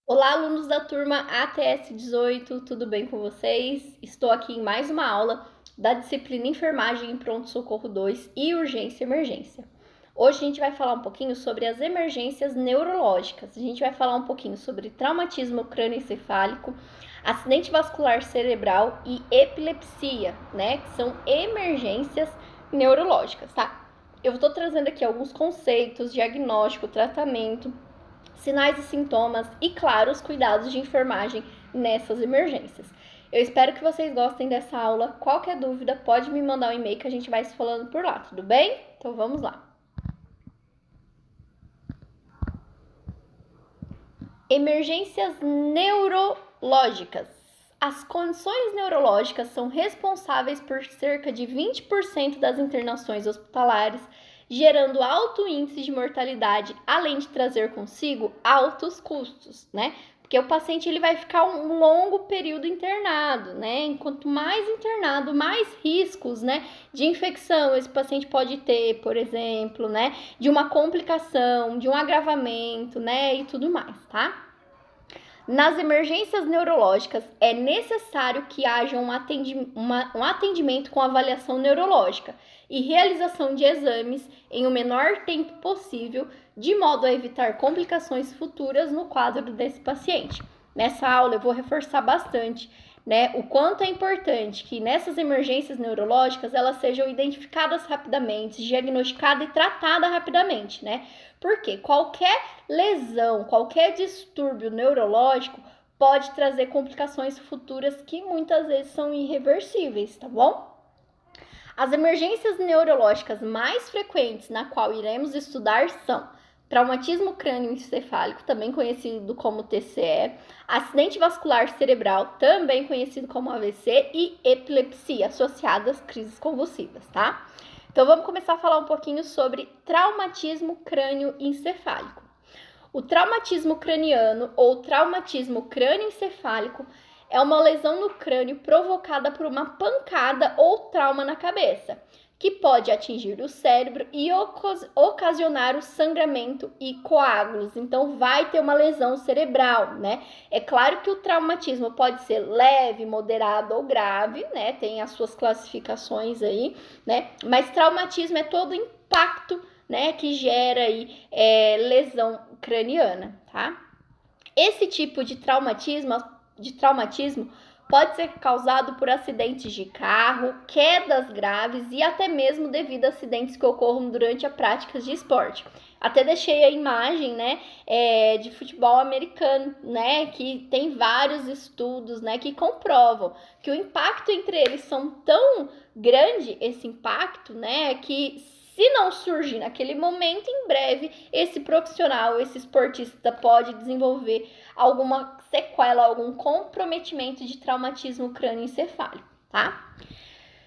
Olá, alunos da turma ATS 18, tudo bem com vocês? Estou aqui em mais uma aula da disciplina Enfermagem em Pronto-Socorro 2 e Urgência e Emergência. Hoje a gente vai falar um pouquinho sobre as emergências neurológicas. A gente vai falar um pouquinho sobre traumatismo crânioencefálico, acidente vascular cerebral e epilepsia, né? Que são emergências neurológicas, tá? Eu estou trazendo aqui alguns conceitos, diagnóstico, tratamento, sinais e sintomas e, claro, os cuidados de enfermagem nessas emergências. Eu espero que vocês gostem dessa aula. Qualquer dúvida, pode me mandar um e-mail que a gente vai se falando por lá, tudo bem? Então vamos lá. Emergências neurológicas. As condições neurológicas são responsáveis por cerca de 20% das internações hospitalares, gerando alto índice de mortalidade, além de trazer consigo altos custos, né? Porque o paciente ele vai ficar um longo período internado, né? Enquanto mais internado, mais riscos, né, de infecção esse paciente pode ter, por exemplo, né, de uma complicação, de um agravamento, né, e tudo mais, tá? Nas emergências neurológicas, é necessário que haja um atendimento com avaliação neurológica e realização de exames em o menor tempo possível, de modo a evitar complicações futuras no quadro desse paciente. Nessa aula eu vou reforçar bastante, né, o quanto é importante que nessas emergências neurológicas elas sejam identificadas rapidamente, diagnosticadas e tratadas rapidamente, né? Porque qualquer lesão, qualquer distúrbio neurológico pode trazer complicações futuras que muitas vezes são irreversíveis, tá bom? As emergências neurológicas mais frequentes na qual iremos estudar são traumatismo crânioencefálico, também conhecido como TCE, acidente vascular cerebral, também conhecido como AVC, e epilepsia associada às crises convulsivas, tá? Então vamos começar a falar um pouquinho sobre traumatismo crânioencefálico. O traumatismo craniano ou traumatismo crânioencefálico é uma lesão no crânio provocada por uma pancada ou trauma na cabeça, que pode atingir o cérebro e ocasionar o sangramento e coágulos. Então, vai ter uma lesão cerebral, né? É claro que o traumatismo pode ser leve, moderado ou grave, né? Tem as suas classificações aí, né? Mas traumatismo é todo o impacto, né, que gera aí lesão craniana, tá? Esse tipo de traumatismo pode ser causado por acidentes de carro, quedas graves e até mesmo devido a acidentes que ocorram durante a prática de esporte. Até deixei a imagem, né, de futebol americano, né, que tem vários estudos, né, que comprovam que o impacto entre eles são tão grande, esse impacto, né, que se não surgir naquele momento, em breve, esse profissional, esse esportista pode desenvolver alguma sequela, algum comprometimento de traumatismo crânioencefálico, tá?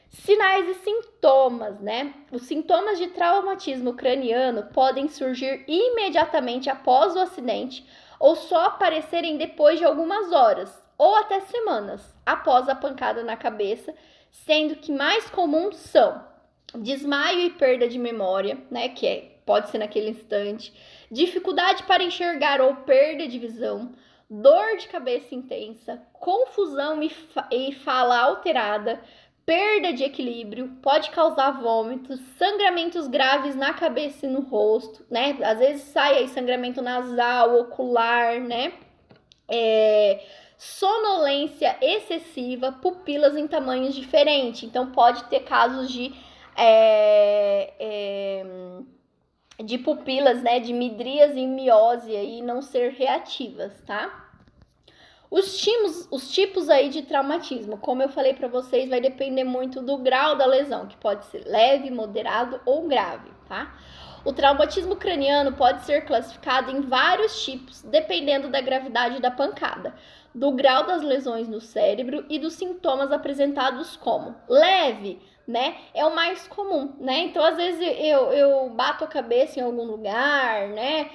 Sinais e sintomas, né? Os sintomas de traumatismo craniano podem surgir imediatamente após o acidente ou só aparecerem depois de algumas horas ou até semanas após a pancada na cabeça, sendo que mais comuns são desmaio e perda de memória, né, pode ser naquele instante, dificuldade para enxergar ou perda de visão, dor de cabeça intensa, confusão e fala alterada, perda de equilíbrio, pode causar vômitos, sangramentos graves na cabeça e no rosto, né? Às vezes sai aí sangramento nasal, ocular, né? Sonolência excessiva, pupilas em tamanhos diferentes. Então, pode ter casos de pupilas, né, de midríase e miose aí não ser reativas, tá? Os tipos aí de traumatismo, como eu falei para vocês, vai depender muito do grau da lesão, que pode ser leve, moderado ou grave, tá? O traumatismo craniano pode ser classificado em vários tipos, dependendo da gravidade da pancada, do grau das lesões no cérebro e dos sintomas apresentados como leve, né? É o mais comum, né? Então, às vezes eu bato a cabeça em algum lugar, né?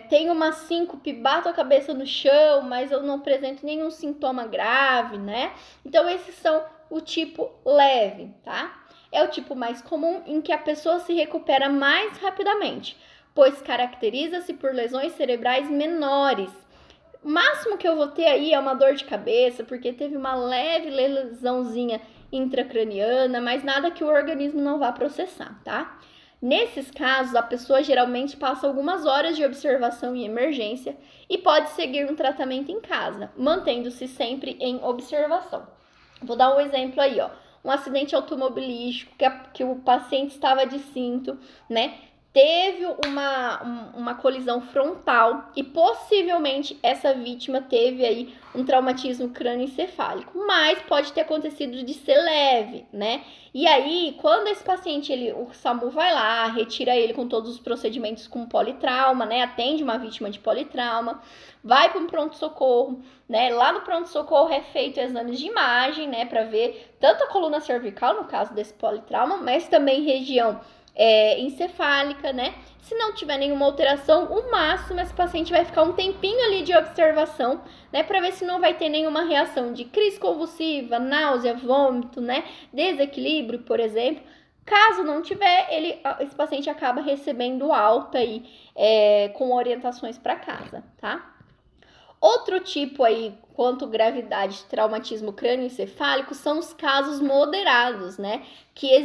Tenho uma síncope, bato a cabeça no chão, mas eu não apresento nenhum sintoma grave, né? Então, esses são o tipo leve, tá? É o tipo mais comum em que a pessoa se recupera mais rapidamente, pois caracteriza-se por lesões cerebrais menores, O máximo que eu vou ter aí é uma dor de cabeça, porque teve uma leve lesãozinha intracraniana, mas nada que o organismo não vá processar, tá? Nesses casos, a pessoa geralmente passa algumas horas de observação em emergência e pode seguir um tratamento em casa, mantendo-se sempre em observação. Vou dar um exemplo aí, ó. Um acidente automobilístico que o paciente estava de cinto, né? Teve uma colisão frontal e possivelmente essa vítima teve aí um traumatismo crânioencefálico, mas pode ter acontecido de ser leve, né? E aí, quando esse paciente, o SAMU vai lá, retira ele com todos os procedimentos com politrauma, né? Atende uma vítima de politrauma, vai para um pronto-socorro, né? Lá no pronto-socorro é feito exames de imagem, né? Para ver tanto a coluna cervical, no caso desse politrauma, mas também região encefálica, né? Se não tiver nenhuma alteração, o máximo esse paciente vai ficar um tempinho ali de observação, né? Para ver se não vai ter nenhuma reação de crise convulsiva, náusea, vômito, né? Desequilíbrio, por exemplo. Caso não tiver, esse paciente acaba recebendo alta aí, com orientações para casa, tá? Outro tipo aí, quanto gravidade de traumatismo crânioencefálico, são os casos moderados, né? Que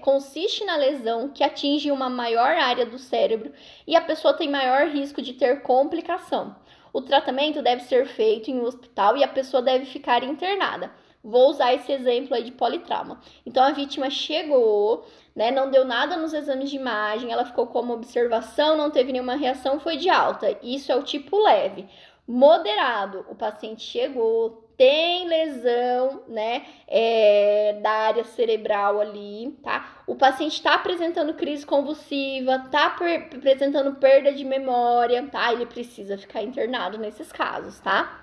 consiste na lesão que atinge uma maior área do cérebro e a pessoa tem maior risco de ter complicação. O tratamento deve ser feito em um hospital e a pessoa deve ficar internada. Vou usar esse exemplo aí de politrauma. Então, a vítima chegou, né, não deu nada nos exames de imagem, ela ficou como observação, não teve nenhuma reação, foi de alta. Isso é o tipo leve. Moderado, o paciente chegou, tem lesão, né, da área cerebral ali, tá? O paciente está apresentando crise convulsiva, está apresentando perda de memória, tá? Ele precisa ficar internado nesses casos, tá?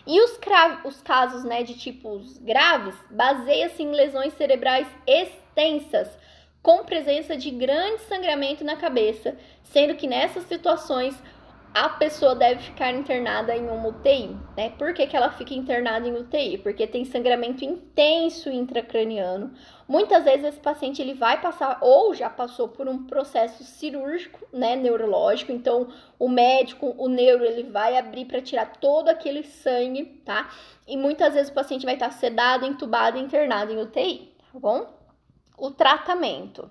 E os casos, né, de tipos graves, baseia-se em lesões cerebrais extensas, com presença de grande sangramento na cabeça, sendo que nessas situações a pessoa deve ficar internada em uma UTI, né? Por que ela fica internada em UTI? Porque tem sangramento intenso intracraniano. Muitas vezes esse paciente ele vai passar ou já passou por um processo cirúrgico, né, neurológico. Então, o médico, o neuro, ele vai abrir para tirar todo aquele sangue, tá? E muitas vezes o paciente vai estar sedado, entubado e internado em UTI, tá bom? O tratamento.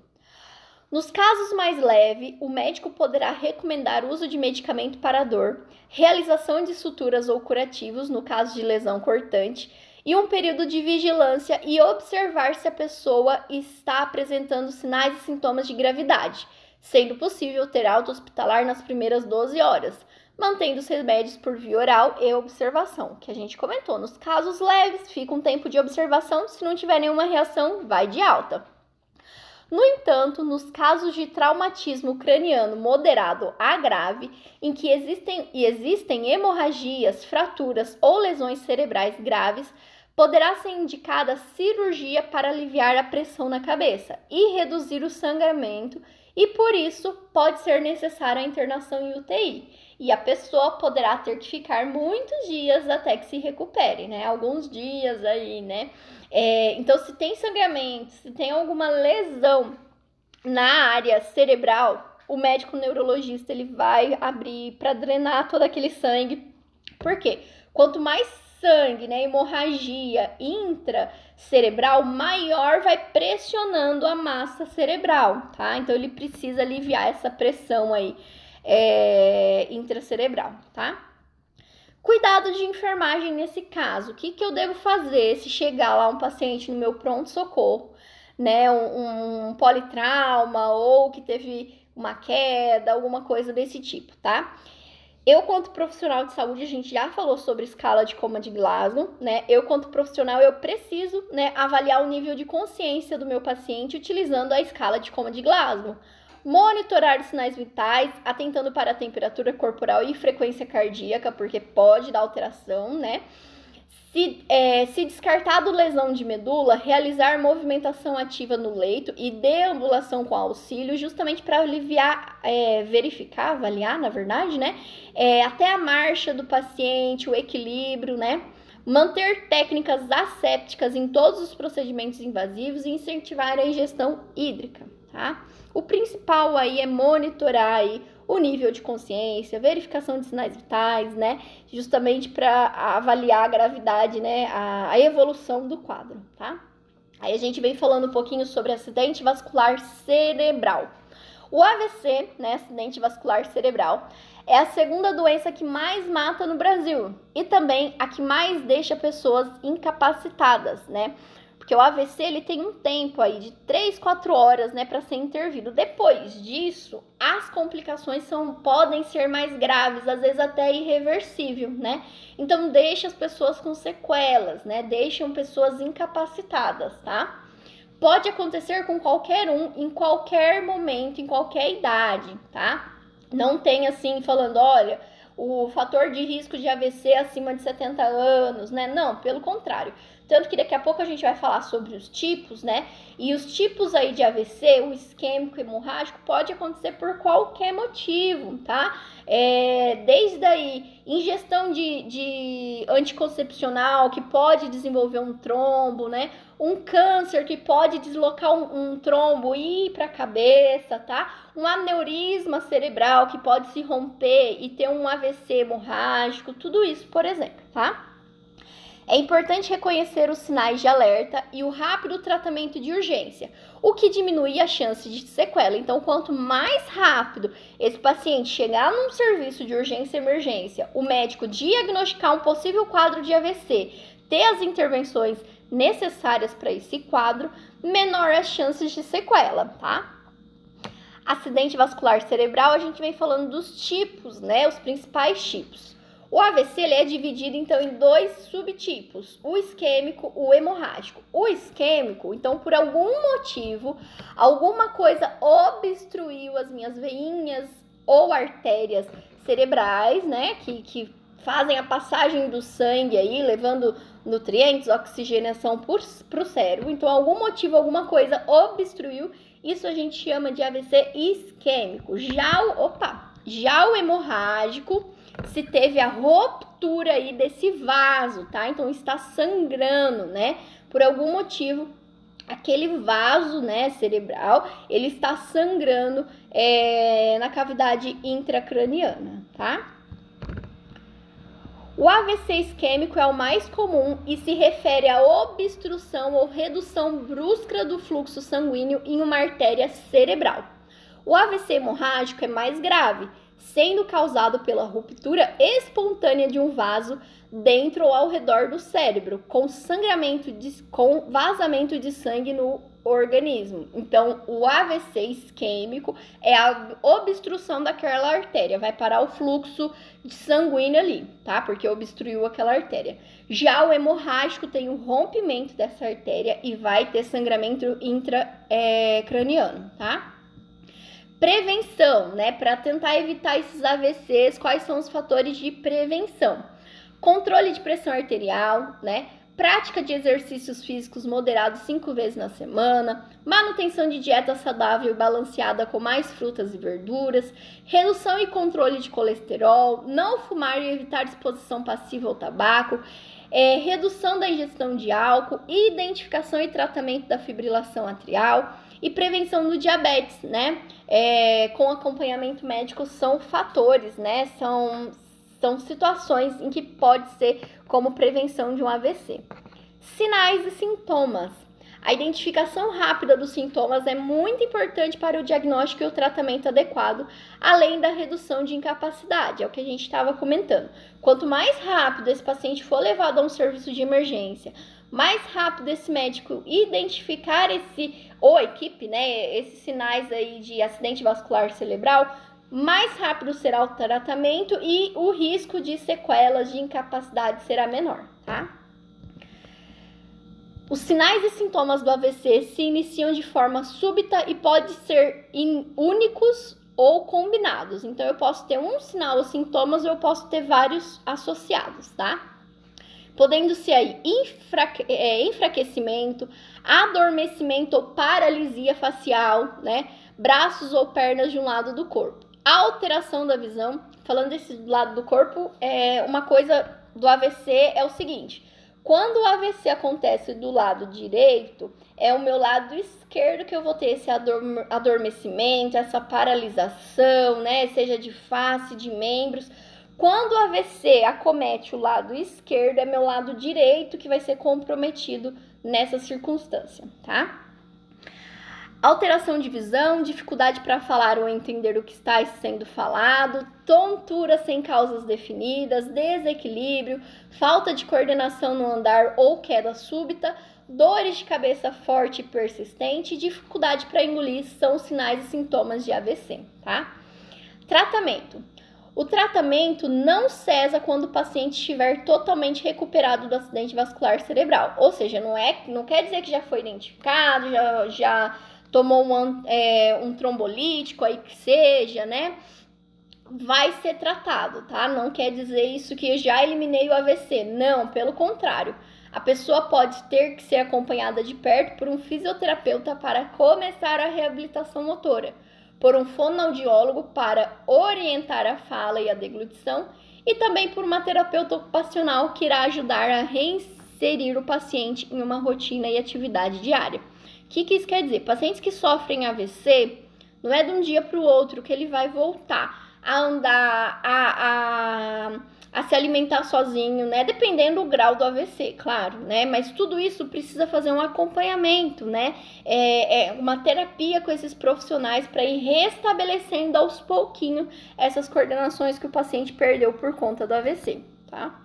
Nos casos mais leves, o médico poderá recomendar o uso de medicamento para a dor, realização de suturas ou curativos no caso de lesão cortante e um período de vigilância e observar se a pessoa está apresentando sinais e sintomas de gravidade, sendo possível ter alta hospitalar nas primeiras 12 horas, mantendo os remédios por via oral e observação, que a gente comentou. Nos casos leves, fica um tempo de observação, se não tiver nenhuma reação, vai de alta. No entanto, nos casos de traumatismo craniano moderado a grave, em que existem hemorragias, fraturas ou lesões cerebrais graves, poderá ser indicada cirurgia para aliviar a pressão na cabeça e reduzir o sangramento, e por isso pode ser necessária a internação em UTI. E a pessoa poderá ter que ficar muitos dias até que se recupere, né? Alguns dias aí, né? Então, se tem sangramento, se tem alguma lesão na área cerebral, o médico neurologista ele vai abrir para drenar todo aquele sangue. Por quê? Quanto mais sangue, né, hemorragia intracerebral, maior vai pressionando a massa cerebral, tá? Então, ele precisa aliviar essa pressão aí intracerebral, tá? Cuidado de enfermagem nesse caso. O que eu devo fazer se chegar lá um paciente no meu pronto-socorro, né, um politrauma ou que teve uma queda, alguma coisa desse tipo, tá? Eu, quanto profissional de saúde, a gente já falou sobre escala de coma de Glasgow, né? Eu, quanto profissional, eu preciso, né, avaliar o nível de consciência do meu paciente utilizando a escala de coma de Glasgow. Monitorar os sinais vitais, atentando para a temperatura corporal e frequência cardíaca, porque pode dar alteração, né? Se descartado lesão de medula, realizar movimentação ativa no leito e deambulação com auxílio, justamente para aliviar, avaliar, na verdade, né? Até a marcha do paciente, o equilíbrio, né? Manter técnicas assépticas em todos os procedimentos invasivos e incentivar a ingestão hídrica, tá? O principal aí é monitorar aí o nível de consciência, verificação de sinais vitais, né? Justamente para avaliar a gravidade, né? A evolução do quadro, tá? Aí a gente vem falando um pouquinho sobre acidente vascular cerebral. O AVC, né, acidente vascular cerebral, é a segunda doença que mais mata no Brasil e também a que mais deixa pessoas incapacitadas, né? Porque o AVC ele tem um tempo aí de 3, 4 horas, né, para ser intervido. Depois disso, as complicações podem ser mais graves, às vezes até irreversível, né? Então deixa as pessoas com sequelas, né? Deixam pessoas incapacitadas, tá? Pode acontecer com qualquer um, em qualquer momento, em qualquer idade, tá? Não tem assim, falando, olha, o fator de risco de AVC acima de 70 anos, né? Não, pelo contrário. Tanto que daqui a pouco a gente vai falar sobre os tipos, né? E os tipos aí de AVC, o isquêmico e hemorrágico, pode acontecer por qualquer motivo, tá? Desde aí, ingestão de anticoncepcional, que pode desenvolver um trombo, né? Um câncer que pode deslocar um trombo e ir para a cabeça, tá? Um aneurisma cerebral que pode se romper e ter um AVC hemorrágico, tudo isso, por exemplo, tá? É importante reconhecer os sinais de alerta e o rápido tratamento de urgência, o que diminui a chance de sequela. Então, quanto mais rápido esse paciente chegar num serviço de urgência e emergência, o médico diagnosticar um possível quadro de AVC, ter as intervenções necessárias para esse quadro, menor as chances de sequela, tá? Acidente vascular cerebral, a gente vem falando dos tipos, né? Os principais tipos. O AVC ele é dividido, então, em 2 subtipos, o isquêmico e o hemorrágico. O isquêmico, então, por algum motivo, alguma coisa obstruiu as minhas veinhas ou artérias cerebrais, né, que fazem a passagem do sangue aí, levando nutrientes, oxigenação para o cérebro. Então, algum motivo, alguma coisa obstruiu, isso a gente chama de AVC isquêmico. Já o hemorrágico, se teve a ruptura aí desse vaso, tá? Então está sangrando, né? Por algum motivo, aquele vaso, né, cerebral, ele está sangrando na cavidade intracraniana, tá? O AVC isquêmico é o mais comum e se refere à obstrução ou redução brusca do fluxo sanguíneo em uma artéria cerebral. O AVC hemorrágico é mais grave, sendo causado pela ruptura espontânea de um vaso dentro ou ao redor do cérebro, com vazamento de sangue no organismo. Então, o AVC isquêmico é a obstrução daquela artéria, vai parar o fluxo sanguíneo ali, tá? Porque obstruiu aquela artéria. Já o hemorrágico tem o rompimento dessa artéria e vai ter sangramento intracraniano, tá? Prevenção, né? Para tentar evitar esses AVCs, quais são os fatores de prevenção? Controle de pressão arterial, né? Prática de exercícios físicos moderados 5 vezes na semana, manutenção de dieta saudável e balanceada com mais frutas e verduras, redução e controle de colesterol, não fumar e evitar exposição passiva ao tabaco, redução da ingestão de álcool, identificação e tratamento da fibrilação atrial e prevenção do diabetes, né? Com acompanhamento médico são fatores, né? São situações em que pode ser como prevenção de um AVC. Sinais e sintomas. A identificação rápida dos sintomas é muito importante para o diagnóstico e o tratamento adequado, além da redução de incapacidade, é o que a gente estava comentando. Quanto mais rápido esse paciente for levado a um serviço de emergência, mais rápido esse médico identificar ou a equipe, né, esses sinais aí de acidente vascular cerebral, mais rápido será o tratamento e o risco de sequelas de incapacidade será menor, tá? Os sinais e sintomas do AVC se iniciam de forma súbita e podem ser únicos ou combinados. Então, eu posso ter um sinal ou sintomas ou eu posso ter vários associados, tá? Podendo ser aí enfraquecimento, adormecimento ou paralisia facial, né? Braços ou pernas de um lado do corpo. Alteração da visão, falando desse lado do corpo, uma coisa do AVC é o seguinte: Quando o AVC acontece do lado direito, é o meu lado esquerdo que eu vou ter esse adormecimento, essa paralisação, né? Seja de face, de membros. Quando o AVC acomete o lado esquerdo, é meu lado direito que vai ser comprometido nessa circunstância, tá? Alteração de visão, dificuldade para falar ou entender o que está sendo falado, tontura sem causas definidas, desequilíbrio, falta de coordenação no andar ou queda súbita, dores de cabeça forte e persistente e dificuldade para engolir são sinais e sintomas de AVC, tá? Tratamento. O tratamento não cessa quando o paciente estiver totalmente recuperado do acidente vascular cerebral. Ou seja, não quer dizer que já foi identificado, já tomou um trombolítico, aí que seja, né? Vai ser tratado, tá? Não quer dizer isso que eu já eliminei o AVC. Não, pelo contrário. A pessoa pode ter que ser acompanhada de perto por um fisioterapeuta para começar a reabilitação motora, por um fonoaudiólogo para orientar a fala e a deglutição e também por uma terapeuta ocupacional que irá ajudar a reinserir o paciente em uma rotina e atividade diária. O que isso quer dizer? Pacientes que sofrem AVC, não é de um dia para o outro que ele vai voltar a andar, a se alimentar sozinho, né? Dependendo do grau do AVC, claro, né? Mas tudo isso precisa fazer um acompanhamento, né? Uma terapia com esses profissionais para ir restabelecendo aos pouquinhos essas coordenações que o paciente perdeu por conta do AVC, tá?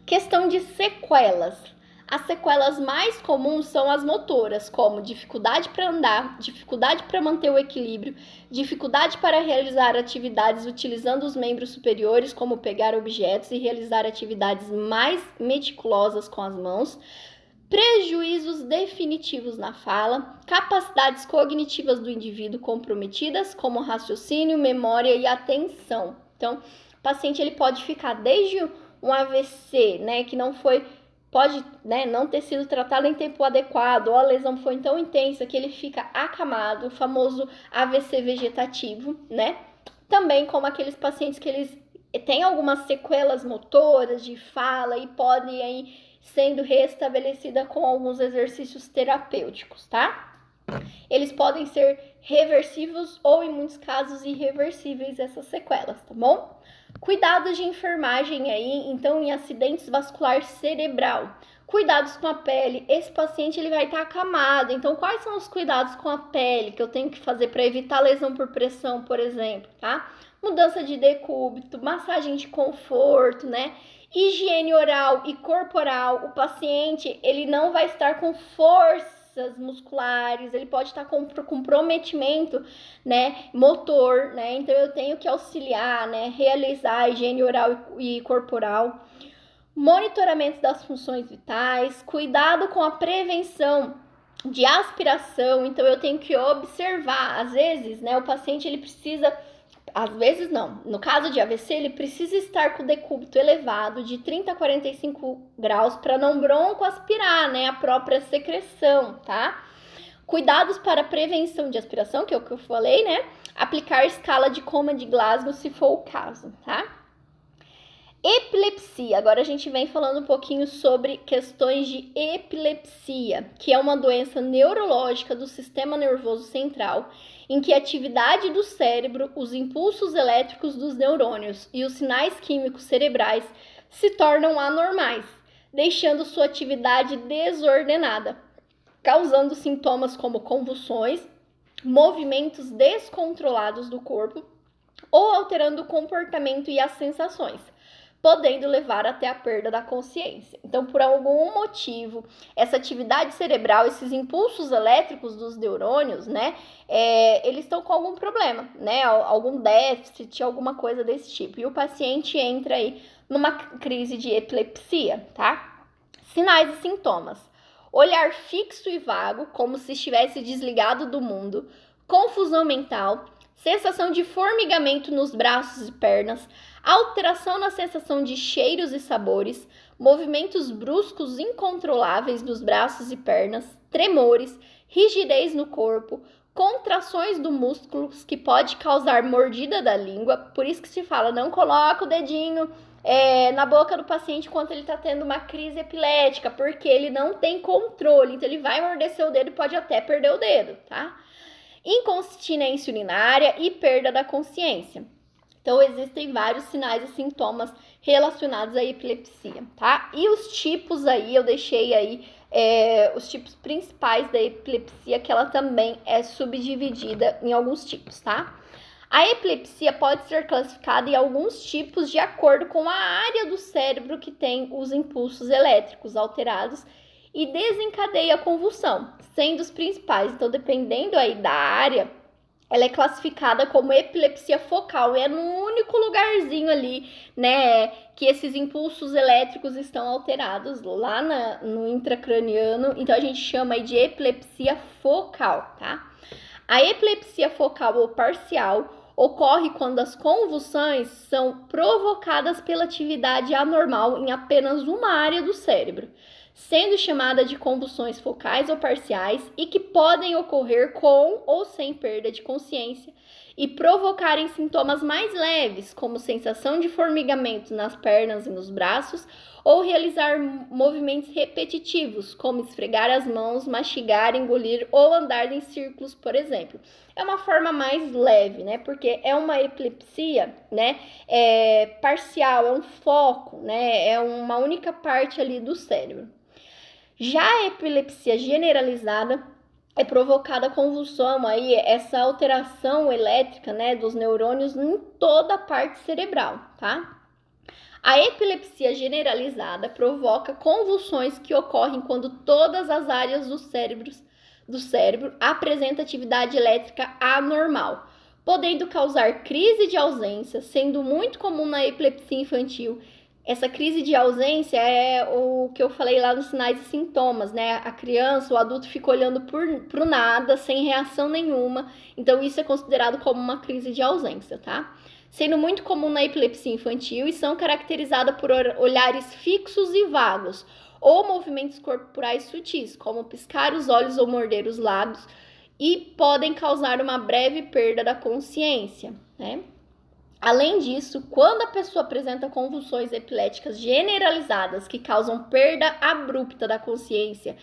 Questão de sequelas. As sequelas mais comuns são as motoras, como dificuldade para andar, dificuldade para manter o equilíbrio, dificuldade para realizar atividades utilizando os membros superiores, como pegar objetos e realizar atividades mais meticulosas com as mãos, prejuízos definitivos na fala, capacidades cognitivas do indivíduo comprometidas, como raciocínio, memória e atenção. Então, o paciente ele pode ficar desde um AVC, né, que não foi... Pode, né, não ter sido tratado em tempo adequado, ou a lesão foi tão intensa que ele fica acamado, o famoso AVC vegetativo, né? Também como aqueles pacientes que eles têm algumas sequelas motoras de fala e podem ir sendo restabelecida com alguns exercícios terapêuticos, tá? Eles podem ser reversivos ou, em muitos casos, irreversíveis essas sequelas, tá bom? Cuidados de enfermagem aí, então, em acidentes vascular cerebral. Cuidados com a pele. Esse paciente ele vai estar acamado. Então, quais são os cuidados com a pele que eu tenho que fazer para evitar lesão por pressão, por exemplo, tá? Mudança de decúbito, massagem de conforto, né? Higiene oral e corporal. O paciente, ele não vai estar com forças musculares, ele pode estar com comprometimento, né, motor, né, então eu tenho que auxiliar, né, realizar a higiene oral e corporal, monitoramento das funções vitais, cuidado com a prevenção de aspiração, então eu tenho que observar, às vezes, né, o paciente ele precisa... Às vezes não. No caso de AVC, ele precisa estar com o decúbito elevado de 30 a 45 graus para não broncoaspirar, né, a própria secreção, tá? Cuidados para prevenção de aspiração, que é o que eu falei, né? Aplicar escala de coma de Glasgow, se for o caso, tá? Epilepsia. Agora a gente vem falando um pouquinho sobre questões de epilepsia, que é uma doença neurológica do sistema nervoso central, em que a atividade do cérebro, os impulsos elétricos dos neurônios e os sinais químicos cerebrais se tornam anormais, deixando sua atividade desordenada, causando sintomas como convulsões, movimentos descontrolados do corpo ou alterando o comportamento e as sensações, podendo levar até a perda da consciência. Então, por algum motivo, essa atividade cerebral, esses impulsos elétricos dos neurônios, né, eles estão com algum problema, né, algum déficit, alguma coisa desse tipo. E o paciente entra aí numa crise de epilepsia, tá? Sinais e sintomas. Olhar fixo e vago, como se estivesse desligado do mundo, confusão mental, sensação de formigamento nos braços e pernas, alteração na sensação de cheiros e sabores, movimentos bruscos incontroláveis nos braços e pernas, tremores, rigidez no corpo, contrações do músculo que pode causar mordida da língua, por isso que se fala, não coloca o dedinho na boca do paciente enquanto ele está tendo uma crise epilética, porque ele não tem controle, então ele vai morder seu dedo e pode até perder o dedo, tá? Incontinência urinária e perda da consciência. Então, existem vários sinais e sintomas relacionados à epilepsia, tá? E os tipos aí, eu deixei aí os tipos principais da epilepsia, que ela também é subdividida em alguns tipos, tá? A epilepsia pode ser classificada em alguns tipos de acordo com a área do cérebro que tem os impulsos elétricos alterados e desencadeia a convulsão, sendo os principais. Então, dependendo aí da área, ela é classificada como epilepsia focal, e é no único lugarzinho ali, né, que esses impulsos elétricos estão alterados, lá no intracraniano, então a gente chama aí de epilepsia focal, tá? A epilepsia focal ou parcial ocorre quando as convulsões são provocadas pela atividade anormal em apenas uma área do cérebro, sendo chamada de convulsões focais ou parciais e que podem ocorrer com ou sem perda de consciência e provocarem sintomas mais leves, como sensação de formigamento nas pernas e nos braços, ou realizar movimentos repetitivos, como esfregar as mãos, mastigar, engolir ou andar em círculos, por exemplo. É uma forma mais leve, né? Porque é uma epilepsia, né? Parcial, é um foco, né? É uma única parte ali do cérebro. Já a epilepsia generalizada é provocada a convulsão, aí, essa alteração elétrica, né, dos neurônios em toda a parte cerebral, tá? A epilepsia generalizada provoca convulsões que ocorrem quando todas as áreas do cérebro apresentam atividade elétrica anormal, podendo causar crise de ausência, sendo muito comum na epilepsia infantil. Essa crise de ausência é o que eu falei lá nos sinais e sintomas, né? A criança, o adulto fica olhando pro nada, sem reação nenhuma. Então, isso é considerado como uma crise de ausência, tá? Sendo muito comum na epilepsia infantil e são caracterizadas por olhares fixos e vagos, ou movimentos corporais sutis, como piscar os olhos ou morder os lábios, e podem causar uma breve perda da consciência, né? Além disso, quando a pessoa apresenta convulsões epiléticas generalizadas que causam perda abrupta da consciência,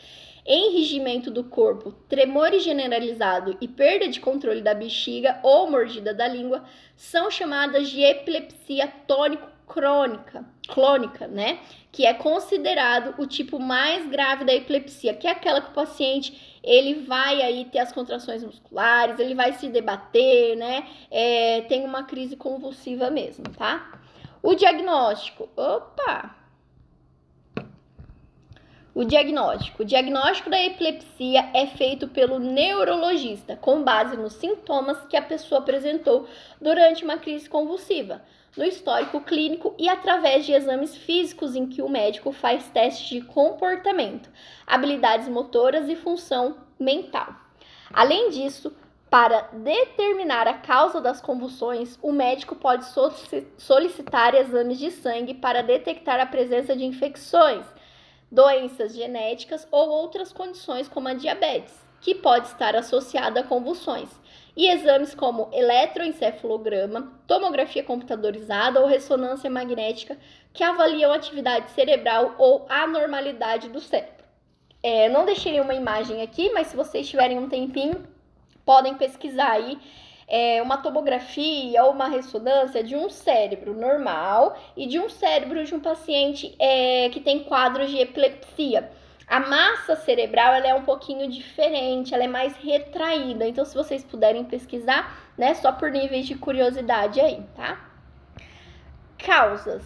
enrijimento do corpo, tremor generalizado e perda de controle da bexiga ou mordida da língua, são chamadas de epilepsia tônico-clônica, né? Que é considerado o tipo mais grave da epilepsia, que é aquela que o paciente ele vai aí ter as contrações musculares, ele vai se debater, né? Tem uma crise convulsiva mesmo, tá? O diagnóstico, O diagnóstico da epilepsia é feito pelo neurologista, com base nos sintomas que a pessoa apresentou durante uma crise convulsiva, no histórico clínico e através de exames físicos em que o médico faz testes de comportamento, habilidades motoras e função mental. Além disso, para determinar a causa das convulsões, o médico pode solicitar exames de sangue para detectar a presença de infecções, doenças genéticas ou outras condições como a diabetes, que pode estar associada a convulsões, e exames como eletroencefalograma, tomografia computadorizada ou ressonância magnética, que avaliam a atividade cerebral ou anormalidade do cérebro. Não deixei uma imagem aqui, mas se vocês tiverem um tempinho, podem pesquisar aí uma tomografia ou uma ressonância de um cérebro normal e de um cérebro de um paciente que tem quadros de epilepsia. A massa cerebral ela é um pouquinho diferente, ela é mais retraída. Então, se vocês puderem pesquisar, né, só por níveis de curiosidade aí, tá? Causas.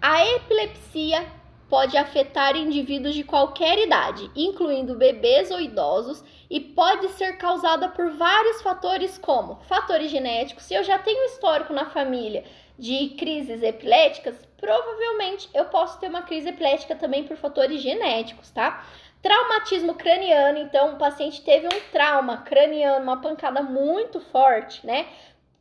A epilepsia pode afetar indivíduos de qualquer idade, incluindo bebês ou idosos, e pode ser causada por vários fatores, como fatores genéticos. Se eu já tenho histórico na família de crises epiléticas, provavelmente eu posso ter uma crise epilética também por fatores genéticos, tá? Traumatismo craniano, então o paciente teve um trauma craniano, uma pancada muito forte, né?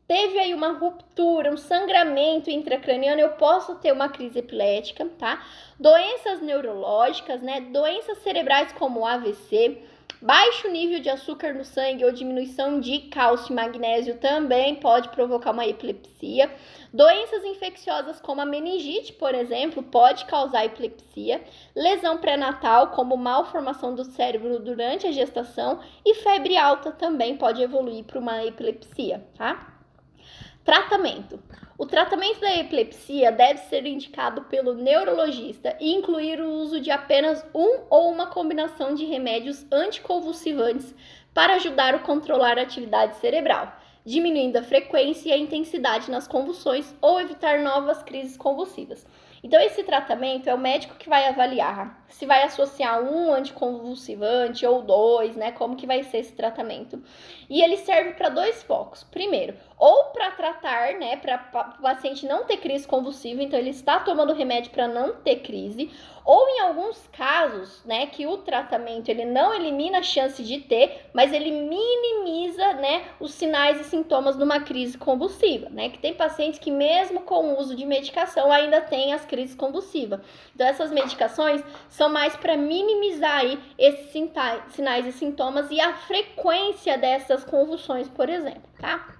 Teve aí uma ruptura, um sangramento intracraniano, eu posso ter uma crise epilética, tá? Doenças neurológicas, né? Doenças cerebrais como AVC, Baixo nível de açúcar no sangue ou diminuição de cálcio e magnésio também pode provocar uma epilepsia. Doenças infecciosas como a meningite, por exemplo, pode causar epilepsia. Lesão pré-natal, como malformação do cérebro durante a gestação. E febre alta também pode evoluir para uma epilepsia, tá? Tratamento. O tratamento da epilepsia deve ser indicado pelo neurologista e incluir o uso de apenas um ou uma combinação de remédios anticonvulsivantes para ajudar a controlar a atividade cerebral, diminuindo a frequência e a intensidade nas convulsões ou evitar novas crises convulsivas. Então, esse tratamento é o médico que vai avaliar se vai associar um anticonvulsivante ou dois, né? Como que vai ser esse tratamento. E ele serve para dois focos. Primeiro, ou para tratar, né? Para o paciente não ter crise convulsiva, então ele está tomando remédio para não ter crise. Ou em alguns casos, né, que o tratamento ele não elimina a chance de ter, mas ele minimiza, né, os sinais e sintomas de uma crise convulsiva, né? Que tem pacientes que mesmo com o uso de medicação ainda tem as crises convulsivas. Então essas medicações são mais para minimizar aí esses sinais e sintomas e a frequência dessas convulsões, por exemplo, tá?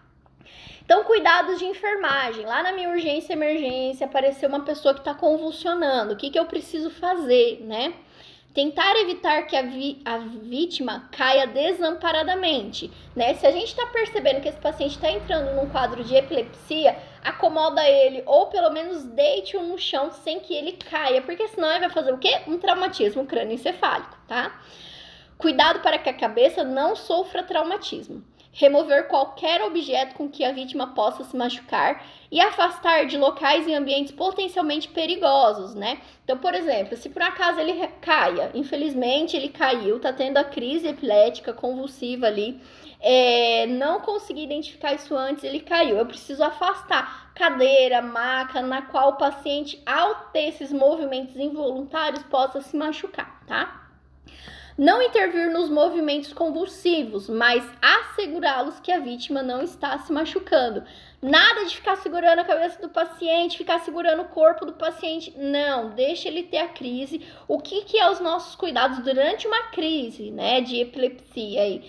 Então, cuidados de enfermagem. Lá na minha urgência e emergência, apareceu uma pessoa que está convulsionando. O que eu preciso fazer, né? Tentar evitar que a vítima caia desamparadamente, né? Se a gente está percebendo que esse paciente está entrando num quadro de epilepsia, acomoda ele ou pelo menos deite-o no chão sem que ele caia, porque senão ele vai fazer o quê? Um traumatismo crânioencefálico, tá? Cuidado para que a cabeça não sofra traumatismo. Remover qualquer objeto com que a vítima possa se machucar e afastar de locais e ambientes potencialmente perigosos, né? Então, por exemplo, se por acaso ele caia, infelizmente ele caiu, tá tendo a crise epilética convulsiva ali, não consegui identificar isso antes, ele caiu. Eu preciso afastar cadeira, maca, na qual o paciente, ao ter esses movimentos involuntários, possa se machucar, tá? Não intervir nos movimentos convulsivos, mas assegurá-los que a vítima não está se machucando. Nada de ficar segurando a cabeça do paciente, ficar segurando o corpo do paciente. Não, deixa ele ter a crise. O que é os nossos cuidados durante uma crise, né, de epilepsia aí?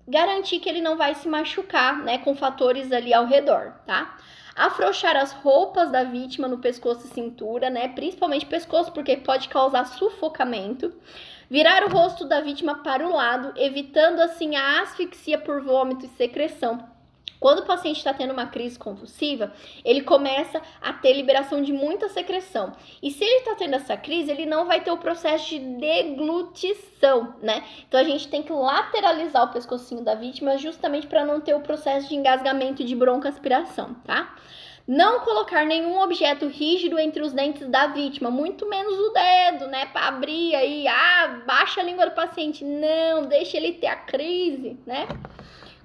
Garantir que ele não vai se machucar, né, com fatores ali ao redor, tá? Afrouxar as roupas da vítima no pescoço e cintura, né? Principalmente pescoço, porque pode causar sufocamento. Virar o rosto da vítima para o lado, evitando assim a asfixia por vômito e secreção. Quando o paciente está tendo uma crise convulsiva, ele começa a ter liberação de muita secreção. E se ele está tendo essa crise, ele não vai ter o processo de deglutição, né? Então a gente tem que lateralizar o pescocinho da vítima justamente para não ter o processo de engasgamento e de broncoaspiração, tá? Não colocar nenhum objeto rígido entre os dentes da vítima, muito menos o dedo, né? Para abrir aí, baixa a língua do paciente. Não, deixa ele ter a crise, né?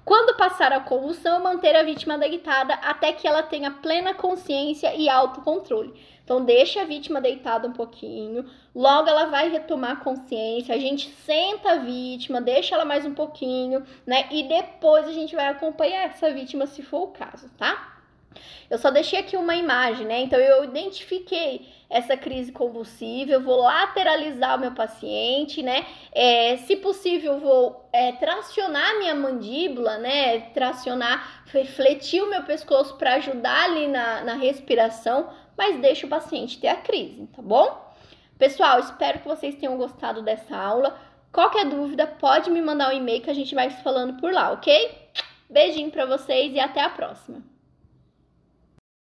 Quando passar a convulsão, manter a vítima deitada até que ela tenha plena consciência e autocontrole. Então, deixa a vítima deitada um pouquinho, logo ela vai retomar a consciência, a gente senta a vítima, deixa ela mais um pouquinho, né? E depois a gente vai acompanhar essa vítima se for o caso, tá? Eu só deixei aqui uma imagem, né? Então, eu identifiquei essa crise convulsiva, eu vou lateralizar o meu paciente, né? Se possível, vou tracionar minha mandíbula, né? Tracionar, fletir o meu pescoço para ajudar ali na respiração, mas deixa o paciente ter a crise, tá bom? Pessoal, espero que vocês tenham gostado dessa aula. Qualquer dúvida, pode me mandar um e-mail que a gente vai se falando por lá, ok? Beijinho para vocês e até a próxima!